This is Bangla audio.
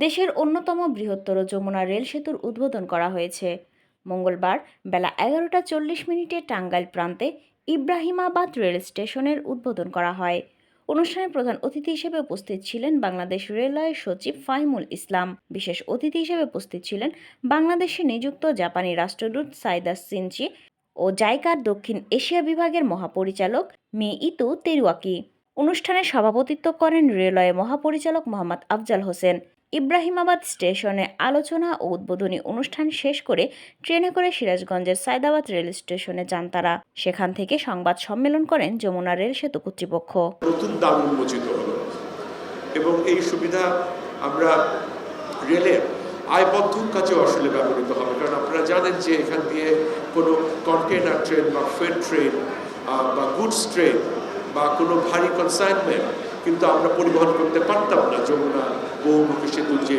দেশের অন্যতম বৃহত্তর যমুনা রেল সেতুর উদ্বোধন করা হয়েছে মঙ্গলবার বেলা 11টা 40 মিনিটে টাঙ্গাইল প্রান্তে ইব্রাহিমাবাদ রেল স্টেশনের উদ্বোধন করা হয়। অনুষ্ঠানে প্রধান অতিথি হিসেবে উপস্থিত ছিলেন বাংলাদেশ রেলওয়ের সচিব ফাহিমুল ইসলাম। বিশেষ অতিথি হিসেবে উপস্থিত ছিলেন বাংলাদেশে নিযুক্ত জাপানি রাষ্ট্রদূত সাইদা সিনচি ও জাইকার দক্ষিণ এশিয়া বিভাগের মহাপরিচালক ইতু তেরুয়াকি। অনুষ্ঠানে সভাপতিত্ব করেন রেলওয়ে মহাপরিচালক মোহাম্মদ আফজাল হোসেন। ইব্রাহিমাবাদ স্টেশনে আলোচনা ও উদ্বোধনী অনুষ্ঠান শেষ করে ট্রেনে করে সিরাজগঞ্জের সায়দাবাদ রেল স্টেশনে যান তারা। সেখান থেকে সংবাদ সম্মেলন করেন যমুনা রেল সেতু কর্তৃপক্ষ। নতুন দ্বার উন্মোচিত হলো এবং এই সুবিধা আমরা রেলের আয়বদ্ধর কাজেও আসলে ব্যবহৃত হবে, কারণ আপনারা জানেন যে এখান দিয়ে কোনো কন্টেনার ট্রেন বা ফ্রেট ট্রেন বা গুডস ট্রেন বা কোনো ভারী কনসাইনমেন্ট কিন্তু আমরা পরিবহন করতে পারতাম না যমুনা বহুমুখী সেতুর যে